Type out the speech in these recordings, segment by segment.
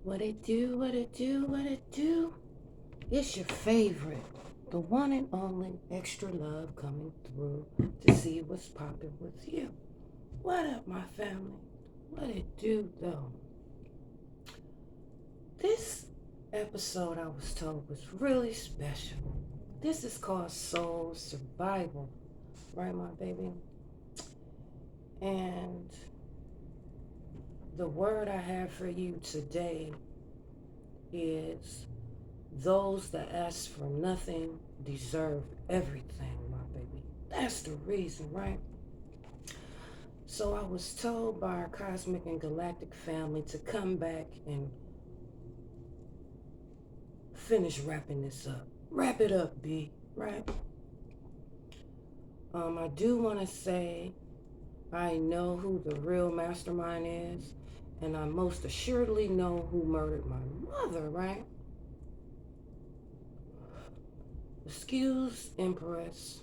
What it do, what it do, what it do? It's your favorite, the one and only Extra Love coming through to see what's popping with you. What up, my family? What it do, though? This episode, I was told, was really special. This is called Soul Survival, right, my baby? And the word I have for you today is those that ask for nothing deserve everything, my baby. That's the reason, right? So I was told by our cosmic and galactic family to come back and finish wrapping this up. Wrap it up, B, right? I do want to say I know who the real mastermind is, and I most assuredly know who murdered my mother, right? Excuse, Empress.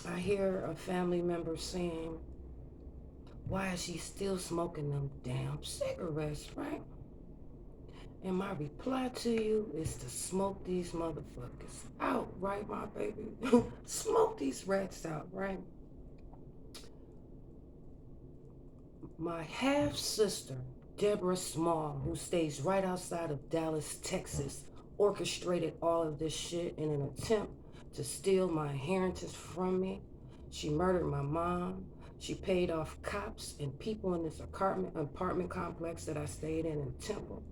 I hear a family member saying, why is she still smoking them damn cigarettes, right? And my reply to you is to smoke these motherfuckers out, right, my baby? Smoke these rats out, right? My half sister, Deborah Small, who stays right outside of Dallas, Texas, orchestrated all of this shit in an attempt to steal my inheritance from me. She murdered my mom. She paid off cops and people in this apartment complex that I stayed in Temple.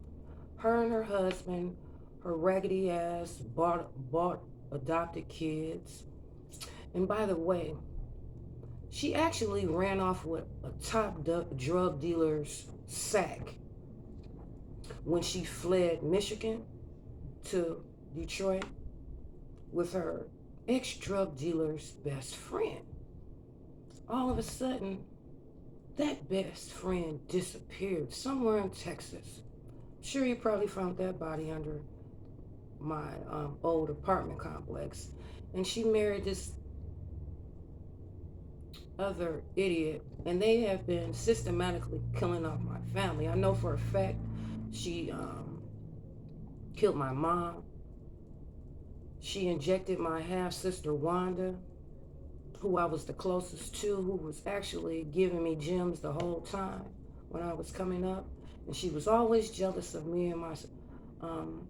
Her and her husband, her raggedy ass, bought adopted kids. And by the way, she actually ran off with a top drug dealer's sack when she fled Michigan to Detroit with her ex-drug dealer's best friend. All of a sudden, that best friend disappeared somewhere in Texas. Sure, you probably found that body under my old apartment complex. And she married this other idiot, and they have been systematically killing off my family. I know for a fact she killed my mom. She injected my half sister Wanda, who I was the closest to, who was actually giving me gems the whole time when I was coming up. And she was always jealous of me and my um,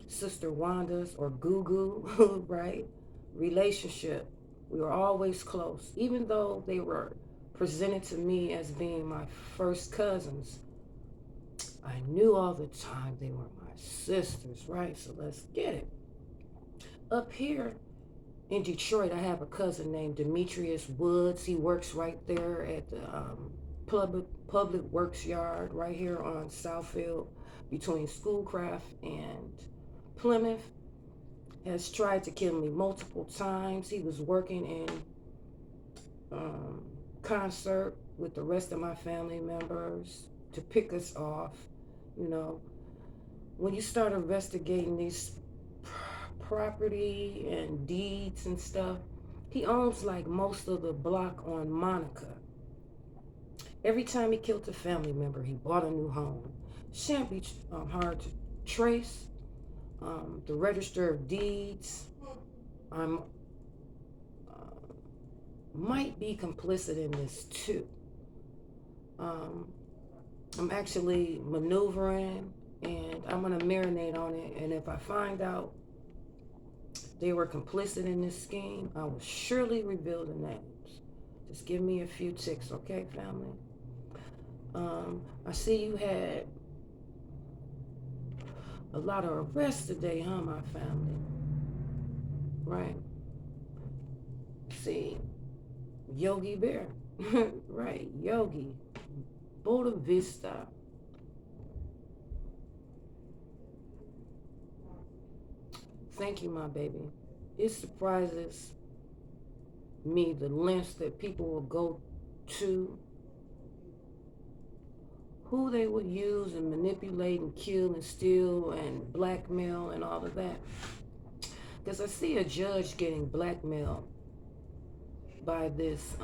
sister Wanda's or Goo Goo, right? Relationship. We were always close, even though they were presented to me as being my first cousins. I knew all the time they were my sisters, right? So let's get it. Up here in Detroit, I have a cousin named Demetrius Woods. He works right there at the public works yard right here on Southfield between Schoolcraft and Plymouth. Has tried to kill me multiple times. He was working in um, concert with the rest of my family members to pick us off. You know, when you start investigating these property and deeds and stuff, he owns like most of the block on Monica. Every time he killed a family member, he bought a new home. Shan't be hard to trace. The register of deeds. I'm might be complicit in this too. Um, I'm actually maneuvering, and I'm gonna marinate on it. And if I find out they were complicit in this scheme, I will surely reveal the names. Just give me a few ticks, okay, family? I see you had a lot of arrests today, huh, my family? Right? See, Yogi Bear, right? Yogi, Boda Vista. Thank you, my baby. It surprises me the lengths that people will go to, who they would use and manipulate and kill and steal and blackmail and all of that. Because I see a judge getting blackmailed by this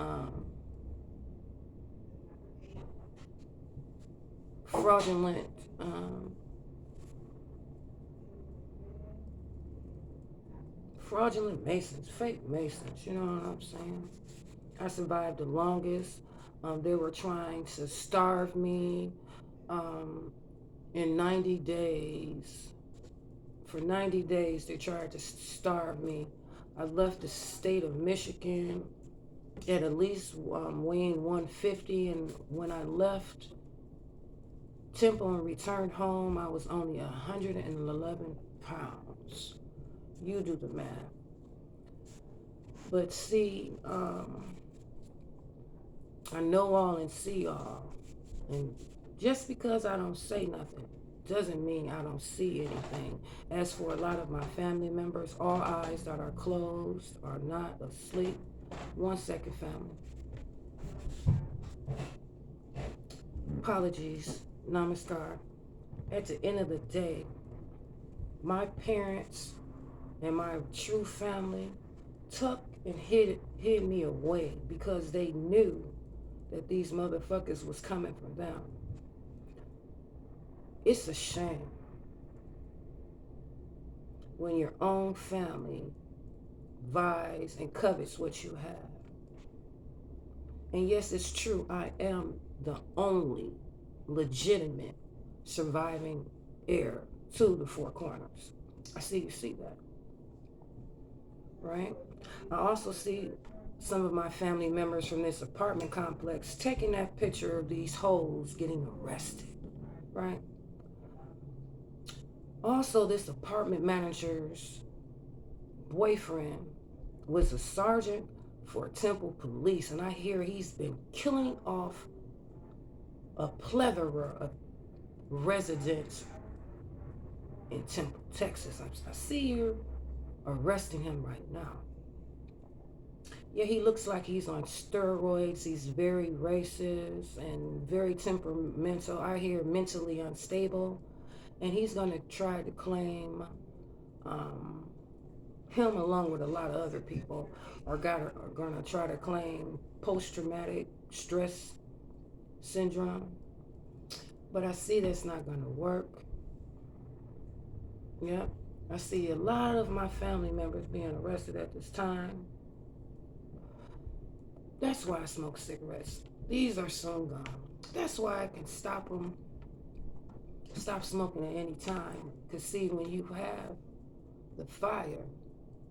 fraudulent fraudulent Masons, fake Masons, you know what I'm saying? I survived the longest. They were trying to starve me um, in 90 days. For 90 days, they tried to starve me. I left the state of Michigan at least weighing 150, and when I left Temple and returned home, I was only 111 pounds. You do the math. But see, I know all and see all. And just because I don't say nothing doesn't mean I don't see anything. As for a lot of my family members, all eyes that are closed are not asleep. 1 second, family. Apologies. Namaskar. At the end of the day, my parents and my true family tucked and hid me away because they knew that these motherfuckers was coming for them. It's a shame when your own family vies and covets what you have. And yes, it's true, I am the only legitimate surviving heir to the Four Corners. I see you see that, right? I also see some of my family members from this apartment complex taking that picture of these hoes getting arrested, right? Also, this apartment manager's boyfriend was a sergeant for Temple Police, and I hear he's been killing off a plethora of residents in Temple, Texas. I see you arresting him right now. Yeah, he looks like he's on steroids. He's very racist and very temperamental. I hear mentally unstable. And he's going to try to claim him, along with a lot of other people, are going to try to claim post-traumatic stress syndrome. But I see that's not going to work. Yep. I see a lot of my family members being arrested at this time. That's why I smoke cigarettes. These are soon gone. That's why I can stop smoking at any time. Because see, when you have the fire,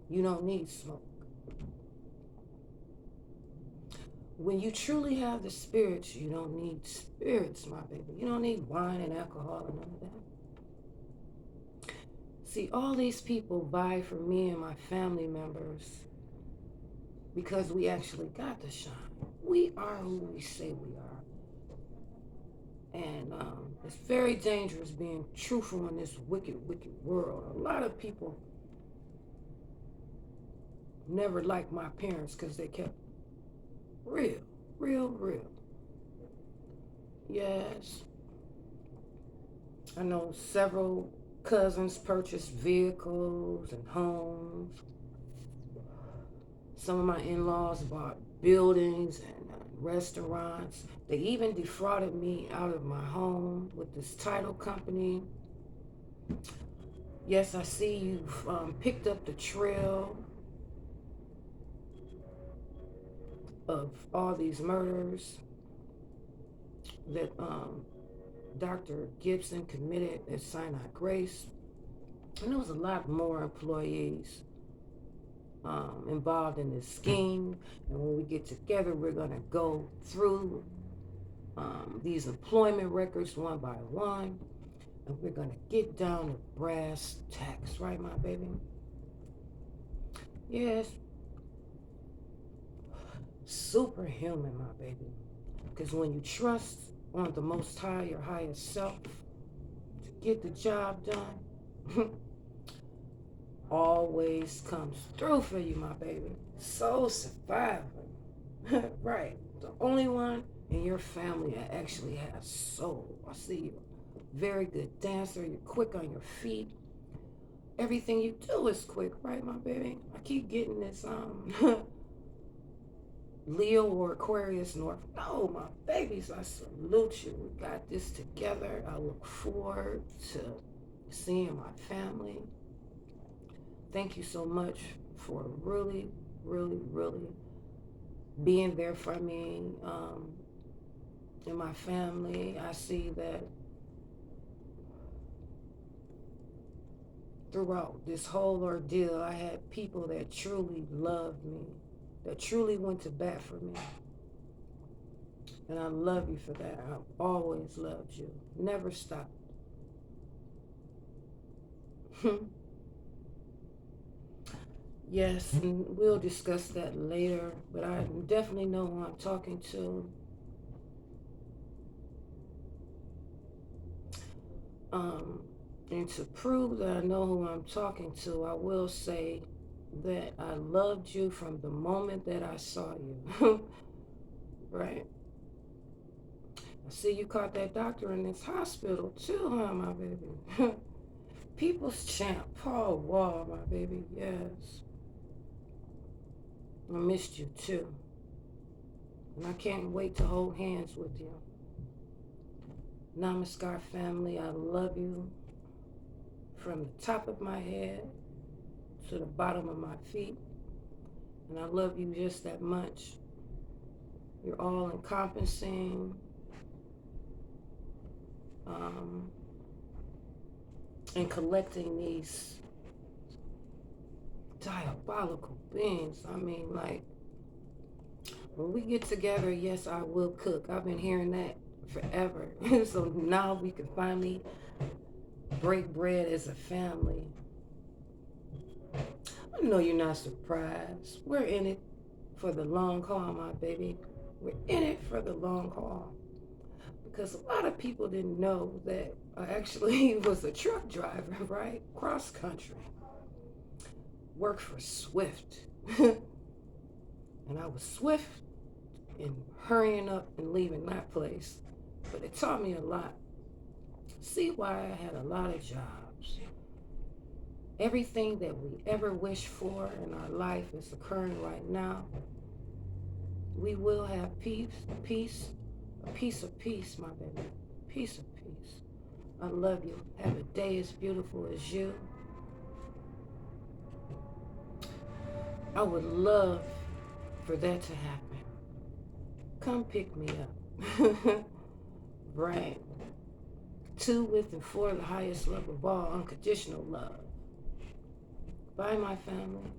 you don't need smoke. When you truly have the spirits, you don't need spirits, my baby. You don't need wine and alcohol and none of that. See, all these people vie for me and my family members because we actually got to shine. We are who we say we are. And it's very dangerous being truthful in this wicked, wicked world. A lot of people never liked my parents because they kept real, real, real. Yes. I know several cousins purchased vehicles and homes. Some of my in-laws bought buildings and restaurants. They even defrauded me out of my home with this title company. Yes, I see you've picked up the trail of all these murders that Dr. Gibson committed at Sinai Grace. And there was a lot more employees involved in this scheme. And when we get together, we're going to go through these employment records one by one. And we're going to get down to brass tacks, right, my baby? Yes. Superhuman, my baby. Because when you trust on the Most High, your higher self, to get the job done, always comes through for you, my baby. Soul survivor. Right. The only one in your family that actually has soul. I see you. Very good dancer. You're quick on your feet. Everything you do is quick, right, my baby? I keep getting this Leo or Aquarius North. No, my babies, I salute you. We got this together. I look forward to seeing my family. Thank you so much for really, really, really being there for me and my family. I see that throughout this whole ordeal, I had people that truly loved me, that truly went to bat for me. And I love you for that. I've always loved you. Never stopped. Yes, and we'll discuss that later, but I definitely know who I'm talking to. Um, and to prove that I know who I'm talking to, I will say that I loved you from the moment that I saw you. Right. I see you caught that doctor in this hospital too, huh, my baby? People's champ, Paul Wall, my baby. Yes. I missed you too. And I can't wait to hold hands with you. Namaskar, family. I love you from the top of my head to the bottom of my feet. And I love you just that much. You're all encompassing. And collecting these diabolical beings. I mean, like, when we get together, yes, I will cook. I've been hearing that forever. So now we can finally break bread as a family. I know you're not surprised. We're in it for the long haul, my baby. We're in it for the long haul. Because a lot of people didn't know that I actually was a truck driver, right? Cross country. Worked for Swift. And I was swift in hurrying up and leaving that place. But it taught me a lot. See why I had a lot of jobs. Everything that we ever wished for in our life is occurring right now. We will have peace, a piece of peace, my baby. Piece of peace. I love you. Have a day as beautiful as you. I would love for that to happen. Come pick me up. Right. 2 with and for the highest love of all, unconditional love. Bye, my family.